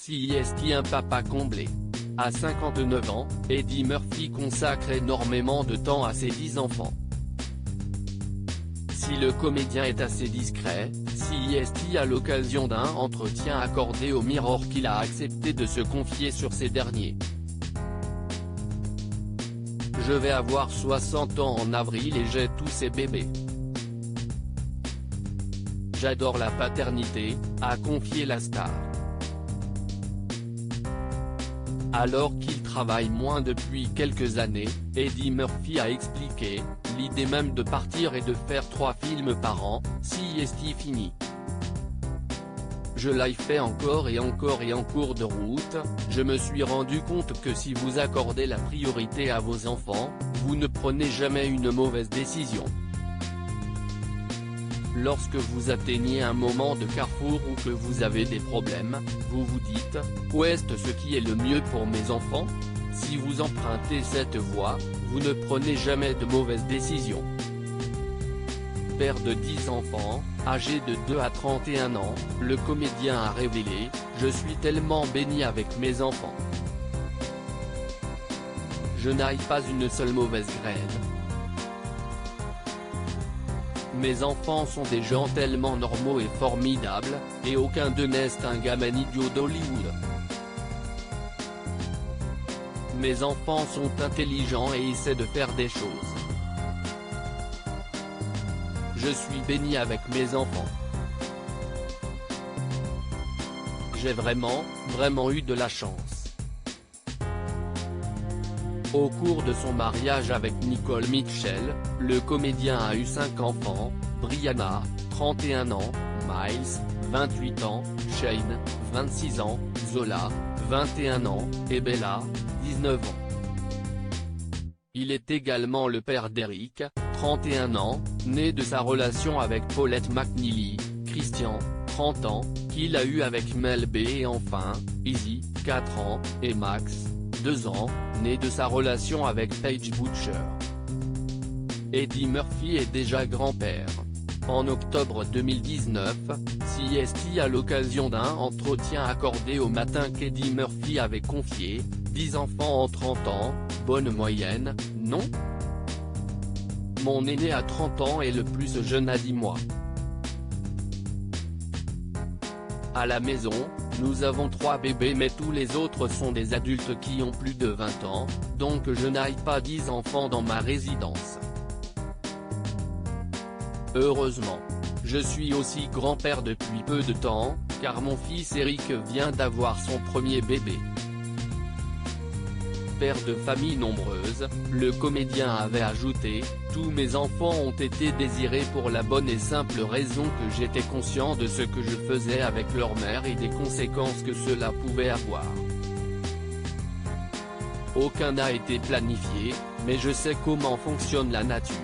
CIST un papa comblé. À 59 ans, Eddie Murphy consacre énormément de temps à ses 10 enfants. Si le comédien est assez discret, CIST à l'occasion d'un entretien accordé au Mirror qu'il a accepté de se confier sur ces derniers. Je vais avoir 60 ans en avril et j'ai tous ces bébés. J'adore la paternité, a confié la star. Alors qu'il travaille moins depuis quelques années, Eddie Murphy a expliqué « L'idée même de partir et de faire 3 films par an, CIST fini. Je l'ai fait encore et encore et en cours de route, je me suis rendu compte que si vous accordez la priorité à vos enfants, vous ne prenez jamais une mauvaise décision. Lorsque vous atteignez un moment de carrefour ou que vous avez des problèmes, vous vous dites « Qu'est-ce ce qui est le mieux pour mes enfants ?» Si vous empruntez cette voie, vous ne prenez jamais de mauvaises décisions. Père de 10 enfants, âgé de 2 à 31 ans, le comédien a révélé « Je suis tellement béni avec mes enfants. Je n'ai pas une seule mauvaise graine. Mes enfants sont des gens tellement normaux et formidables, et aucun d'eux n'est un gamin idiot d'Hollywood. Mes enfants sont intelligents et essaient de faire des choses. Je suis béni avec mes enfants. J'ai vraiment eu de la chance. » Au cours de son mariage avec Nicole Mitchell, le comédien a eu 5 enfants, Brianna, 31 ans, Miles, 28 ans, Shane, 26 ans, Zola, 21 ans, et Bella, 19 ans. Il est également le père d'Eric, 31 ans, né de sa relation avec Paulette McNeely, Christian, 30 ans, qu'il a eu avec Mel B et enfin, Izzy, 4 ans, et Max, 2 ans, né de sa relation avec Paige Butcher. Eddie Murphy est déjà grand-père. En octobre 2019, CIST à l'occasion d'un entretien accordé au Matin qu'Eddie Murphy avait confié « 10 enfants en 30 ans, bonne moyenne, non ? Mon aîné a 30 ans et le plus jeune a 10 mois. À la maison, nous avons 3 bébés mais tous les autres sont des adultes qui ont plus de 20 ans, donc je n'ai pas 10 enfants dans ma résidence. Heureusement. Je suis aussi grand-père depuis peu de temps, car mon fils Eric vient d'avoir son premier bébé. » Père de famille nombreuse, le comédien avait ajouté « Tous mes enfants ont été désirés pour la bonne et simple raison que j'étais conscient de ce que je faisais avec leur mère et des conséquences que cela pouvait avoir. Aucun n'a été planifié, mais je sais comment fonctionne la nature.